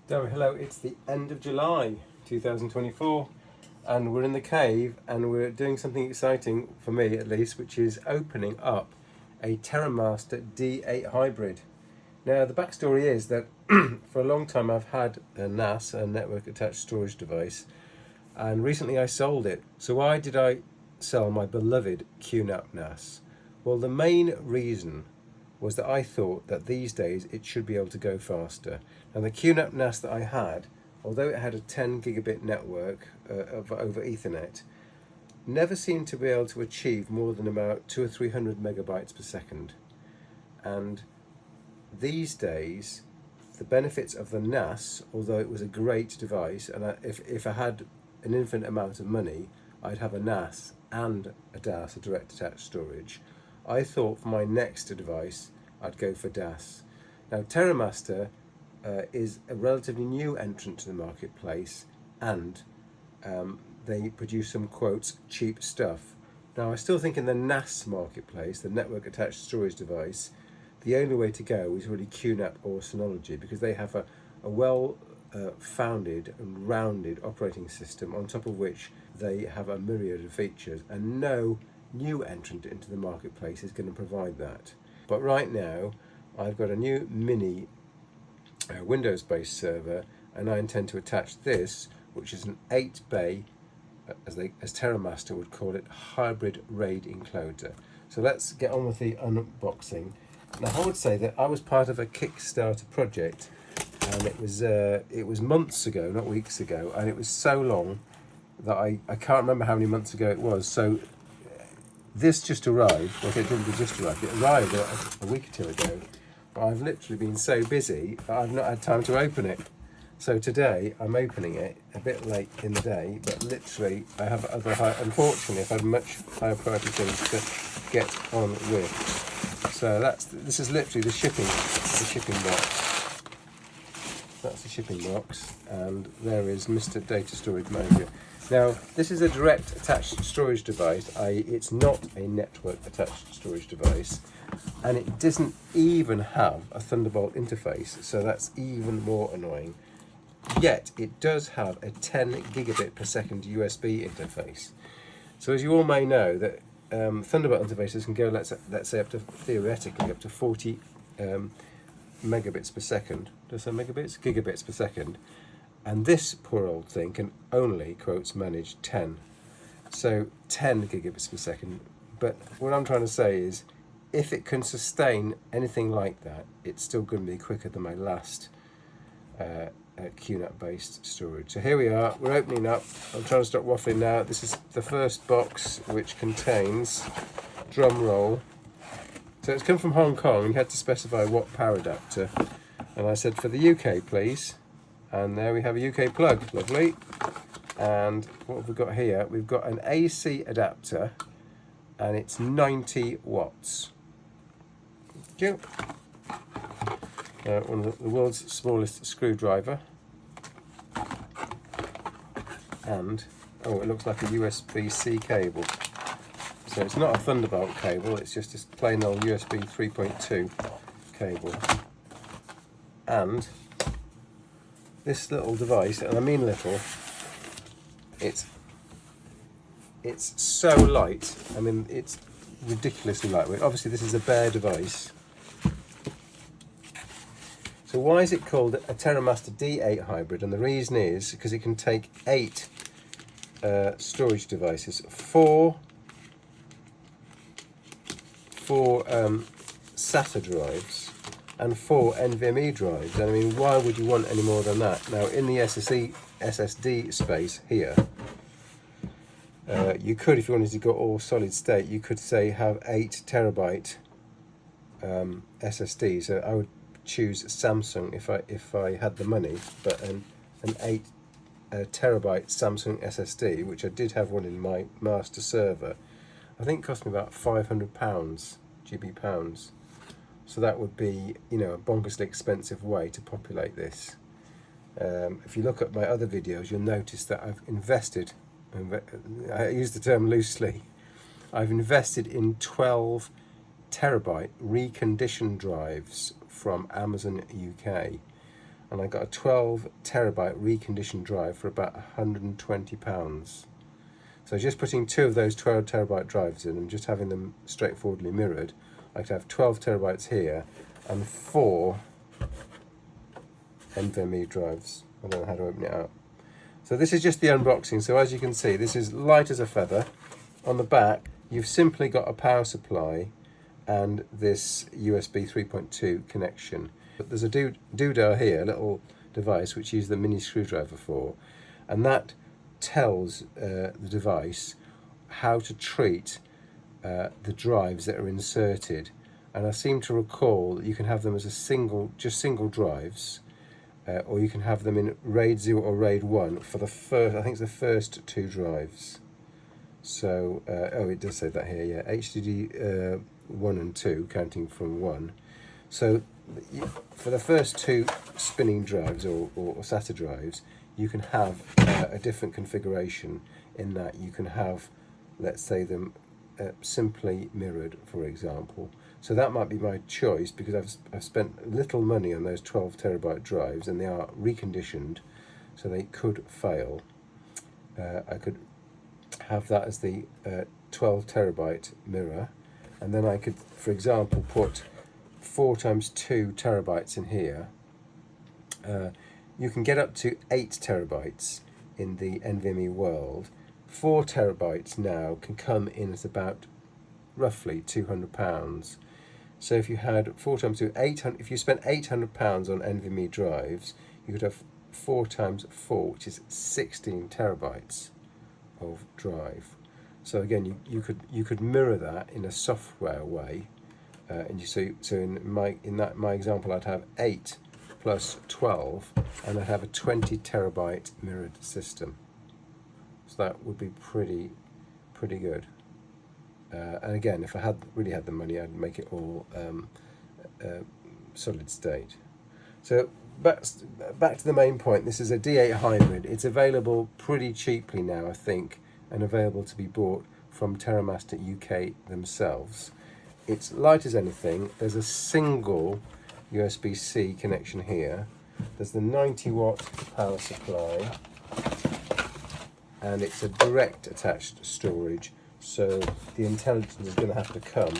So hello, it's the end of July 2024 and we're in the cave and we're doing something exciting, for me at least, which is opening up a TerraMaster D8 hybrid. Now the backstory is that for a long time I've had a NAS, a network attached storage device, and recently I sold it. So why did I sell my beloved QNAP NAS? Well, the main reason was that I thought that these days it should be able to go faster. And the QNAP NAS that I had, although it had a 10 gigabit network over Ethernet, never seemed to be able to achieve more than about 200 or 300 megabytes per second. And these days, the benefits of the NAS, although it was a great device, and if I had an infinite amount of money, I'd have a NAS and a DAS, a direct attached storage. I thought for my next device, I'd go for DAS. Now, TerraMaster is a relatively new entrant to the marketplace, and they produce some, quotes, cheap stuff. Now, I still think in the NAS marketplace, the network attached storage device, the only way to go is really QNAP or Synology, because they have a well founded and rounded operating system on top of which they have a myriad of features, and no new entrant into the marketplace is going to provide that. But right now I've got a new mini Windows based server, and I intend to attach this, which is an 8-bay, as TerraMaster would call it, hybrid RAID enclosure. So let's get on with the unboxing. Now, I would say that I was part of a Kickstarter project, and it was months ago, not weeks ago, and it was so long that I can't remember how many months ago it was. So this just arrived. Well, it didn't just arrive, it arrived a week or two ago, but I've literally been so busy that I've not had time to open it. So today I'm opening it a bit late in the day, but literally I have unfortunately I've had much higher priority things to get on with. So this is literally the shipping box. That's the shipping box, and there is Mr. Data Storage Manager. Now, this is a direct attached storage device, i.e. it's not a network attached storage device, and it doesn't even have a Thunderbolt interface, so that's even more annoying. Yet it does have a 10 gigabit per second USB interface. So as you all may know, that Thunderbolt interfaces can go, let's say, up to, theoretically, up to 40 megabits per second. Did I say megabits? Gigabits per second. And this poor old thing can only, quotes, manage 10. So 10 gigabits per second. But what I'm trying to say is, if it can sustain anything like that, it's still going to be quicker than my last QNAP based storage. So here we are, we're opening up. I'm trying to stop waffling now. This is the first box, which contains, drum roll. So it's come from Hong Kong. You had to specify what power adapter, and I said for the UK please, and there we have a UK plug. Lovely. And what have we got here? We've got an AC adapter, and it's 90 watts. Thank you. One of the world's smallest screwdriver, and it looks like a USB-C cable. So it's not a Thunderbolt cable, it's just a plain old USB 3.2 cable. And this little device, and I mean little, it's so light. I mean, it's ridiculously lightweight. Obviously this is a bare device. So why is it called a TerraMaster D8 hybrid? And the reason is because it can take 8 storage devices, 4 SATA drives and 4 NVMe drives. And I mean, why would you want any more than that? Now, in the SSD space here, you could, if you wanted to go all solid state, you could say have 8 terabyte SSD. So I would choose Samsung if I had the money, but an 8 terabyte Samsung SSD, which I did have one in my master server, I think cost me about £500 GB pounds. So that would be, a bonkersly expensive way to populate this. If you look at my other videos, you'll notice that I've invested, I use the term loosely, I've invested in 12 terabyte reconditioned drives from Amazon UK. and I got a 12 terabyte reconditioned drive for about £120. So just putting 2 of those 12 terabyte drives in and just having them straightforwardly mirrored, I could have 12 terabytes here and 4 NVMe drives. I don't know how to open it up. So this is just the unboxing. So as you can see, this is light as a feather. On the back, you've simply got a power supply and this USB 3.2 connection. But there's a doodah here, a little device which you use the mini screwdriver for, and that tells the device how to treat the drives that are inserted. And I seem to recall that you can have them as just single drives, or you can have them in RAID 0 or RAID 1 for the first, I think it's the first 2 drives. So, oh, it does say that here, yeah, HDD 1 and 2, counting from 1. So, for the first 2 spinning drives or SATA drives, you can have a different configuration in that you can have, let's say, them simply mirrored, for example. So that might be my choice, because I've spent little money on those 12 terabyte drives and they are reconditioned, so they could fail. I could have that as the 12 terabyte mirror, and then I could, for example, put 4 times 2 terabytes in here. You can get up to 8 terabytes in the NVMe world. 4 terabytes now can come in at about roughly £200. So if you had 4 times 2, 800, if you spent £800 on NVMe drives, you could have 4 times 4, which is 16 terabytes of drive. So again, you could mirror that in a software way, and so in my example, I'd have 8 plus 12, and I'd have a 20 terabyte mirrored system. So that would be pretty good. And again, if I really had the money, I'd make it all solid state. So back to the main point. This is a D8 hybrid. It's available pretty cheaply now, I think, and available to be bought from TerraMaster UK themselves. It's light as anything. There's a single USB-C connection here. There's the 90-watt power supply, and it's a direct attached storage. So the intelligence is going to have to come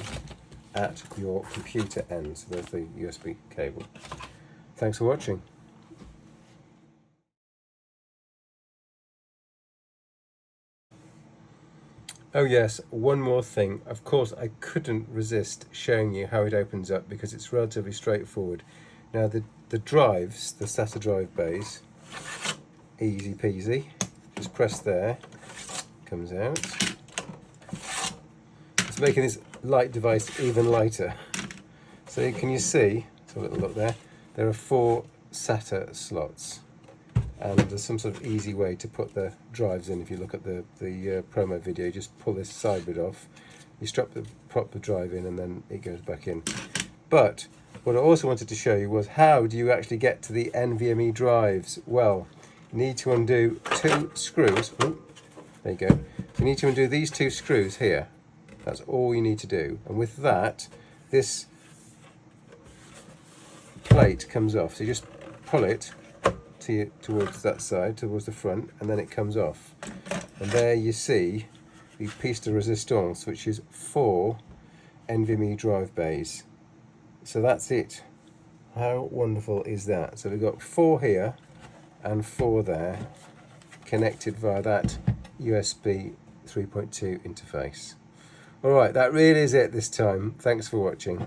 at your computer end. So there's the USB cable. Thanks for watching. Oh yes, one more thing. Of course, I couldn't resist showing you how it opens up, because it's relatively straightforward. Now the drives, the SATA drive bays, easy peasy. Just press there, comes out. It's making this light device even lighter. So can you see, let's have a little look there, there are 4 SATA slots, and there's some sort of easy way to put the drives in. If you look at the promo video, you just pull this side bit off, you prop the drive in, and then it goes back in. But what I also wanted to show you was, how do you actually get to the NVMe drives? Well, you need to undo 2 screws. Ooh, there you go. So you need to undo these 2 screws here. That's all you need to do. And with that, this plate comes off. So you just pull it towards that side, towards the front, and then it comes off. And there you see the piece de resistance, which is 4 NVMe drive bays. So that's it. How wonderful is that? So we've got 4 here and 4 there, connected via that USB 3.2 interface. Alright, that really is it this time. Thanks for watching.